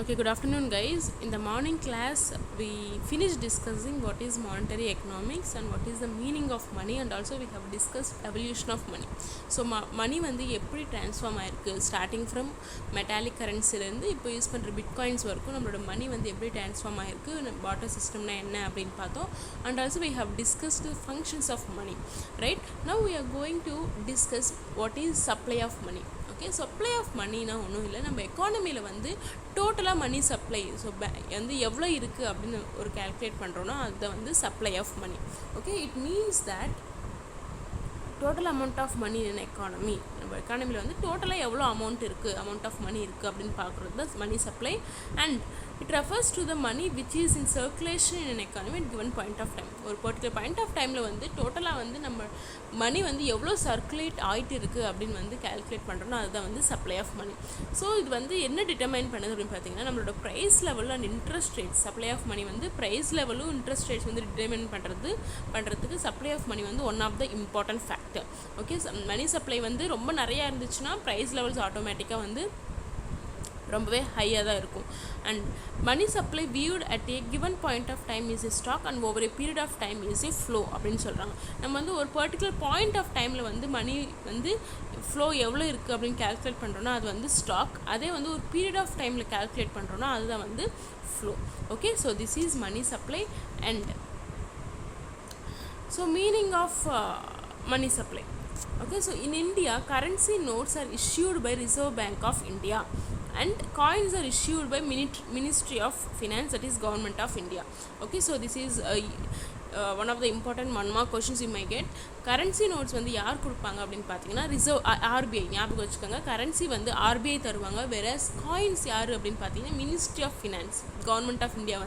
Okay, good afternoon, guys. In the morning class, we finished discussing what is monetary economics and what is the meaning of money, and also we have discussed evolution of money. So, money வந்து எப்படி transform ஆயிருக்கு starting from metallic கரன்சிலேருந்து இப்போ use பண்ணுற bitcoins வரைக்கும் நம்மளோட மணி வந்து எப்படி transform ஆயிருக்கு, barter சிஸ்டம்னா என்ன அப்படின்னு பார்த்தோம். And also we have discussed the functions of money, right? Now we are going to discuss what is supply of money. Okay, supply of மணினா ஒன்றும் இல்லை, நம்ம எக்கானமியில் வந்து டோட்டலாக மணி சப்ளை வந்து எவ்வளோ இருக்குது அப்படின்னு ஒரு கால்குலேட் பண்ணுறோன்னா அதை வந்து supply of money. Okay, it means that total amount of money in economy, நம்ம எக்கானமியில் வந்து டோட்டலாக எவ்வளோ அமௌண்ட் ஆஃப் மணி இருக்குது அப்படின்னு பார்க்குறது தான் money supply. And it refers to the money which is in circulation in economy at given point of time. ஒரு பர்டிகுலர் பாயிண்ட் ஆஃப் டைமில் வந்து டோட்டலாக வந்து நம்ம மணி வந்து எவ்வளோ சர்க்குலேட் ஆகிட்டு இருக்குது அப்படின்னு வந்து கால்குலேட் பண்ணுறோன்னா அதுதான் வந்து சப்ளை ஆஃப் மணி. ஸோ இது வந்து என்ன டிட்டர்மைன் பண்ணுது அப்படின்னு பார்த்தீங்கன்னா நம்மளோட price level and interest rates. Supply of money வந்து ப்ரைஸ் லெவலும் இன்ட்ரெஸ்ட் ரேட்ஸ் வந்து டிட்டர்மைன் பண்ணுறதுக்கு சப்ளை ஆஃப் மணி வந்து one of the important factor. Okay, money supply வந்து ரொம்ப நிறையா இருந்துச்சுன்னா ப்ரைஸ் லெவல்ஸ் ஆட்டோமேட்டிக்காக வந்து ரொம்பவே ஹையாக தான் இருக்கும். And money supply viewed at a given point of time is a stock and over a period of time is a flow அப்படின்னு சொல்கிறாங்க. நம்ம வந்து ஒரு பர்டிகுலர் பாயிண்ட் ஆஃப் டைமில் வந்து மணி வந்து ஃப்ளோ எவ்வளோ இருக்குது அப்படின்னு கால்குலேட் பண்ணுறோன்னா அது வந்து ஸ்டாக். அதே வந்து ஒரு பீரியட் ஆஃப் டைமில் கால்குலேட் பண்ணுறோன்னா அதுதான் வந்து flow. Okay, so this is money supply. And so meaning of money supply. Okay, so in India, currency notes are issued by Reserve Bank of India and coins are issued by Ministry of Finance, that is Government of India. Okay, so this is one of the important one mark questions you may get. Currency notes வந்து யார் கொடுப்பாங்க அப்படின்னு பார்த்தீங்கன்னா RBI. ஞாபகம் வச்சுக்கோங்க, currency வந்து RBI தருவாங்க. Whereas coins யார் அப்படின்னு பார்த்தீங்கன்னா ministry of finance, government of India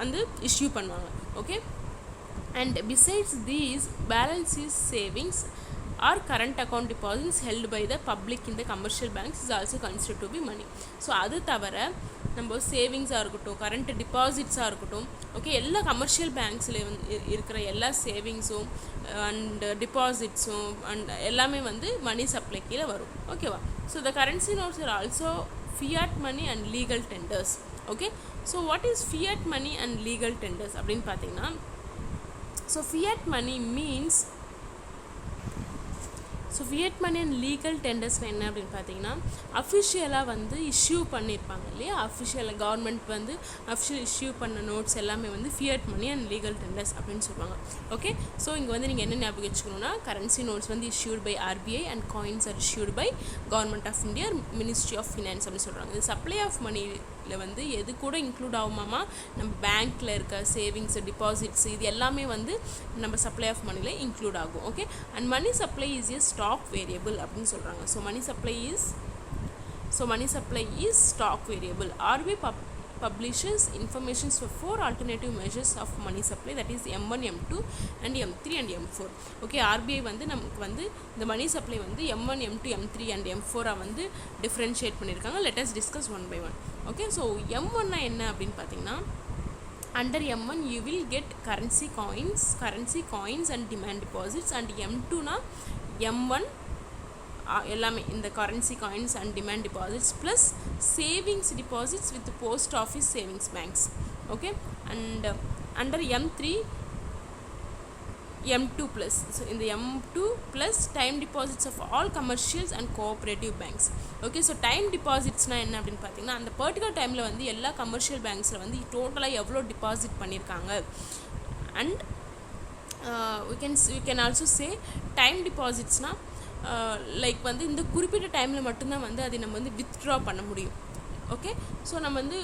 வந்து இஷ்யூ பண்ணுவாங்க. Okay, and besides these, balances, savings or current account deposits held by the public in the commercial banks is also considered to be money. So அது தவிர நம்ம சேவிங்ஸாக இருக்கட்டும், current டிபாசிட்ஸாக இருக்கட்டும், okay, எல்லா commercial பேங்க்ஸில் இருக்கிற எல்லா சேவிங்ஸும் அண்ட் டிபாசிட்ஸும் அண்ட் எல்லாமே வந்து மணி சப்ளை கீழே வரும். ஓகேவா? So the currency notes are also fiat money and legal tenders. Okay, so what is fiat money and legal tenders அப்படின்னு பார்த்தீங்கன்னா, so fiat money means and legal tenders என்ன அப்படின்னு பார்த்தீங்கன்னா அஃபிஷியலாக வந்து இஷ்யூ பண்ணியிருப்பாங்க இல்லையா, அஃபிஷியலாக கவர்மெண்ட் வந்து அஃபிஷியல் இஷ்யூ பண்ண நோட்ஸ் எல்லாமே வந்து fiat money and legal tenders அப்படின்னு சொல்லுவாங்க. ஓகே, ஸோ இங்கே வந்து நீங்கள் என்ன ஞாபகம் வச்சுக்கணுன்னா கரன்சி நோட்ஸ் வந்து issued by RBI and coins are issued by government of India, ministry of finance அப்படின்னு சொல்கிறாங்க. இது சப்ளை ஆஃப் மணியில் வந்து எது கூட இன்க்ளூட் ஆகுமாமா, நம்ம பேங்க்கில் இருக்க சேவிங்ஸ், டிபாசிட்ஸ், இது எல்லாமே வந்து நம்ம சப்ளை ஆஃப் மணியில் இன்க்ளூட் ஆகும். Okay, and money supply is a stock variable அப்படின்னு சொல்கிறாங்க. So money supply is stock variable. RBI publishes information for 4 alternative measures of money supply, that is M1, M2 and M3 and M4. Okay, RBI வந்து நமக்கு வந்து இந்த மணி supply வந்து M1, M2, M3 and M4 வந்து differentiate பண்ணியிருக்காங்க. let us discuss one by one. Okay, so M1 என்ன அப்படின்னு பார்த்தீங்கன்னா, under M1 you will get currency coins and demand deposits, and M2 na M1 எல்லாமே இந்த currency coins and demand deposits plus savings deposits with post office savings banks. Okay, and under M3 M2 plus, so இந்த M2 plus time deposits of all commercials and cooperative banks. Okay, so time டிபாசிட்ஸ்னால் என்ன அப்படின்னு பார்த்தீங்கன்னா, அந்த particular டைமில் வந்து எல்லா commercial பேங்க்ஸில் வந்து டோட்டலாக எவ்வளோ டிபாசிட் பண்ணியிருக்காங்க. And we can also say time டிபாசிட்ஸ்னால் லைக் வந்து இந்த குறிப்பிட்ட டைமில் மட்டும்தான் வந்து அதை நம்ம வந்து வித்ட்ரா பண்ண முடியும். ஓகே, ஸோ நம்ம வந்து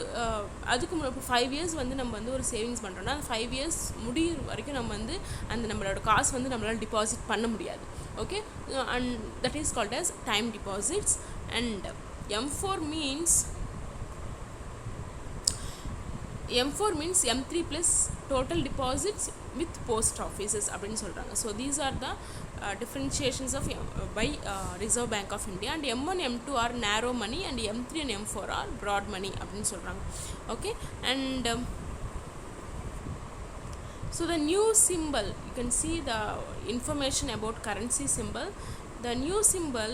அதுக்கு இப்போ 5 years வந்து நம்ம வந்து ஒரு சேவிங்ஸ் பண்ணுறோன்னா அந்த 5 years முடிகிற வரைக்கும் நம்ம வந்து அந்த நம்மளோட காசு வந்து நம்மளால் டிபாசிட் பண்ண முடியாது. Okay, and that is called as time deposits. And M4 means M3 plus total deposits with post offices அப்படின்னு சொல்கிறாங்க. So these are the differentiations of by Reserve Bank of India, and M1, M2 are narrow money and M3 and M4 are broad money அப்படின்னு சொல்கிறாங்க. Okay, and so the new symbol, you can see the information about currency symbol. The new symbol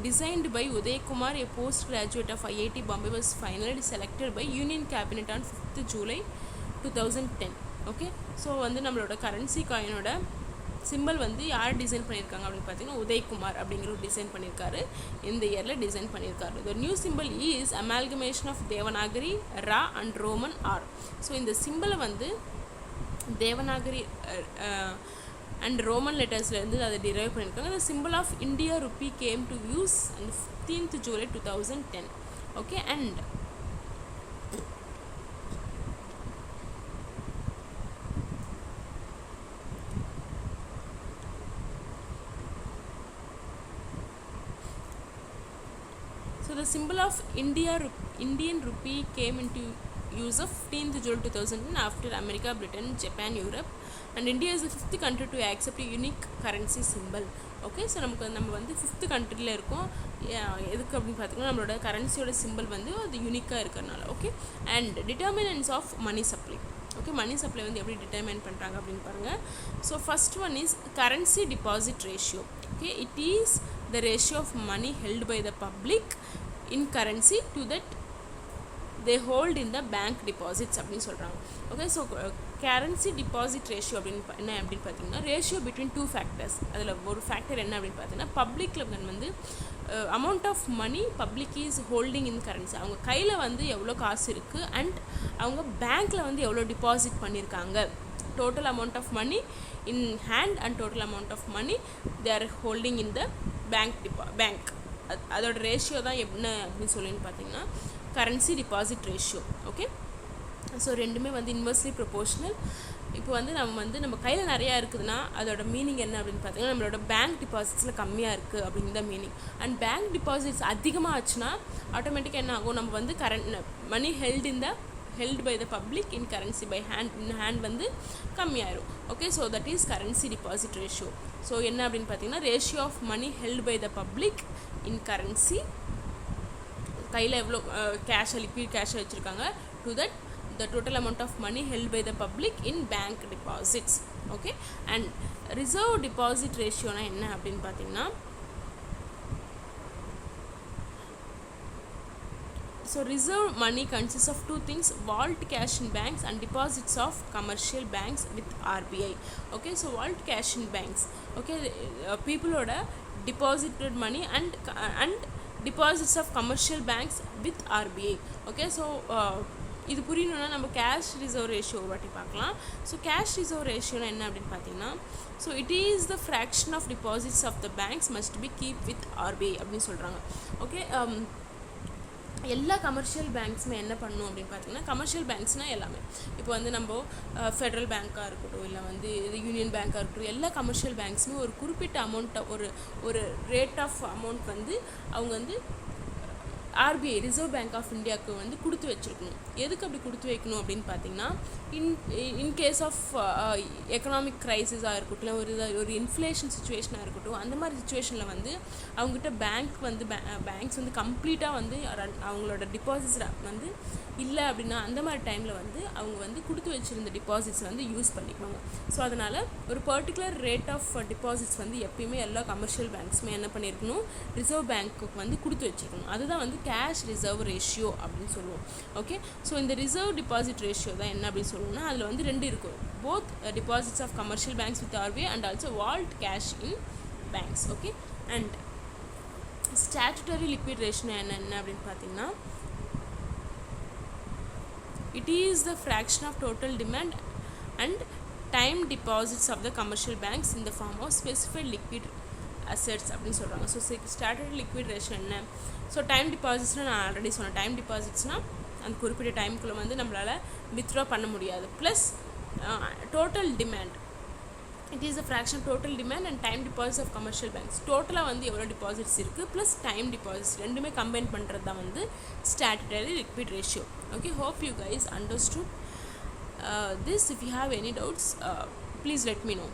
designed by Uday Kumar, a postgraduate of IIT Bombay, was finally selected by Union Cabinet on 5th July 2010. Okay, so வந்து நம்மளோட currency காயினோட simple வந்து யார் design பண்ணியிருக்காங்க அப்படின்னு பார்த்தீங்கன்னா உதய்குமார் அப்படிங்கிற ஒரு design பண்ணியிருக்காரு. இந்த இயரில் டிசைன் பண்ணியிருக்காரு. The new symbol is amalgamation of Devanagari, Ra and Roman R. ஸோ இந்த சிம்பிளை வந்து தேவநாகரி அண்ட் ரோமன் லெட்டர்ஸ்லேருந்து அதை டிரைவ் பண்ணியிருக்காங்க. The simple of India rupee came to use அந்த 15th July 2010. Okay, and so the symbol of Indian rupee came into use of 15th July 2010 after America, Britain, Japan, Europe, and India is the 5th country to accept a unique currency symbol. Okay, so நம்ம வந்து 5th கண்ட்ரியில் இருக்கோம். எதுக்கு அப்படின்னு பார்த்தீங்கன்னா நம்மளோட கரன்சியோட simple வந்து அது யூனிக்காக இருக்கிறனால. Okay, and determinants of money supply. Okay, money supply வந்து எப்படி டிட்டர்மைன் பண்ணுறாங்க அப்படின்னு பாருங்கள். So first one is currency deposit ratio. Okay, it is the ratio of money held by the public in currency to that they hold in the bank deposits அப்படின்னு சொல்கிறாங்க. Okay, so currency deposit ratio அப்படின்னு என்ன அப்படின்னு பார்த்தீங்கன்னா ratio between two factors. அதில் ஒரு factor என்ன அப்படின்னு பார்த்தீங்கன்னா பப்ளிக்கில் வந்து amount of money public is holding in currency, அவங்க கையில் வந்து எவ்வளோ காசு இருக்குது அண்ட் அவங்க பேங்க்கில் வந்து எவ்வளோ டிபாசிட் பண்ணியிருக்காங்க. total amount of money in hand and total amount of money they are holding in the bank. அதோட ரேஷியோ தான் என்ன அப்படின்னு சொல்லின்னு பார்த்தீங்கன்னா currency deposit ratio. Okay, so ரெண்டுமே வந்து இன்வெர்ஸ்லி ப்ரொபோர்ஷனல். இப்போ வந்து நம்ம கையில் நிறையா இருக்குதுன்னா அதோட மீனிங் என்ன அப்படின்னு பார்த்தீங்கன்னா நம்மளோட பேங்க் டிபாசிட்ஸில் கம்மியாக இருக்குது அப்படின்னு தான் மீனிங். அண்ட் பேங்க் டிபாசிட்ஸ் அதிகமாக ஆச்சுன்னா ஆட்டோமேட்டிக்காக என்ன ஆகும், நம்ம வந்து மணி held by the public in currency by hand வந்து கம்மியாயிரும். Okay, so that is currency deposit ratio. So என்ன அப்படின்னு பார்த்தீங்கன்னா ratio of money held by the public in currency, கையில் எவ்வளோ கேஷை லிக்விட் கேஷை வச்சுருக்காங்க to that the total amount of money held by the public in bank deposits. Okay, and reserve deposit ratio na enna appdin pathina, so reserve money consists of two things: vault cash in banks and deposits of commercial banks with RBI. Okay, so vault cash in banks, okay, people oda deposited money and deposits of commercial banks with RBI. Okay, so இது புரியணும்னா நம்ம cash reserve ratio வாட்டி பார்க்கலாம். So cash reserve ரேஷியோனா என்ன அப்படின்னு பார்த்தீங்கன்னா, so it is the fraction of deposits of the banks must be keep with RBI அப்படின்னு சொல்கிறாங்க. Okay, எல்லா கமர்ஷியல் பேங்க்ஸுமே என்ன பண்ணணும் அப்படின்னு பார்த்தீங்கன்னா, கமர்ஷியல் பேங்க்ஸ்னால் எல்லாமே இப்போ வந்து நம்ம ஃபெட்ரல் பேங்க்காக இருக்கட்டும் இல்லை வந்து இது யூனியன் பேங்க்காக இருக்கட்டும், எல்லா கமர்ஷியல் பேங்க்ஸுமே ஒரு குறிப்பிட்ட அமௌண்ட்டை ஒரு ரேட் ஆஃப் அமௌண்ட் வந்து அவங்க வந்து ஆர்பிஐ ரிசர்வ் பேங்க் ஆஃப் இந்தியாவுக்கு வந்து கொடுத்து வச்சுருக்கணும். எதுக்கு அப்படி கொடுத்து வைக்கணும் அப்படின்னு பார்த்தீங்கன்னா, இன்கேஸ் ஆஃப் எக்கனாமிக் க்ரைசிஸாக இருக்கட்டும் இல்லை ஒரு இன்ஃப்ளேஷன் சுச்சுவேஷனாக இருக்கட்டும், அந்த மாதிரி சுச்சுவேஷனில் வந்து அவங்ககிட்ட பேங்க்ஸ் வந்து கம்ப்ளீட்டாக வந்து அவங்களோட டிபாசிட்ஸ் வந்து இல்லை அப்படின்னா அந்த மாதிரி டைமில் வந்து அவங்க வந்து கொடுத்து வச்சுருந்த டிபாசிட்ஸ் வந்து யூஸ் பண்ணிக்குவாங்க. ஸோ அதனால் ஒரு பர்டிகுலர் ரேட் ஆஃப் டிபாசிட்ஸ் வந்து எப்பயுமே எல்லா கமர்ஷியல் பேங்க்ஸுமே என்ன பண்ணியிருக்கணும், ரிசர்வ் பேங்க்குக்கு வந்து கொடுத்து வச்சுருக்கணும். அதுதான் வந்து கேஷ் ரிசர்வ் ரேஷியோ அப்படின்னு சொல்லுவோம். ஓகே, ஸோ இந்த ரிசர்வ் டிபாசிட் ரேஷியோ தான் என்ன அப்படின்னு சொல்லணும்னா அதில் வந்து ரெண்டு இருக்கும்: both deposits of commercial banks with RBI and also vault cash in banks. Okay, and statutory liquid ratio என்ன அப்படின்னு பார்த்தீங்கன்னா, it is the fraction of total demand and time deposits of the commercial banks in the form of specified liquid assets அப்படின்னு சொல்கிறாங்க. So statutory liquid ratio என்ன? So time டிபாசிட்ஸ்னால் நான் already சொன்னேன். Time டிபாசிட்ஸ்னால் அந்த குறிப்பிட்ட டைமுக்குள்ளே வந்து நம்மளால் வித்ட்ரா பண்ண முடியாது. Plus total demand, it is a fraction of total demand and time deposits of commercial banks. டோட்டலாக வந்து எவ்வளோ டிபாசிட்ஸ் இருக்குது ப்ளஸ் டைம் டிபாசிட்ஸ் ரெண்டுமே கம்பைன் பண்ணுறது தான் வந்து statutory liquid ratio. Okay, hope you guys understood this. If you have any doubts, please let me know.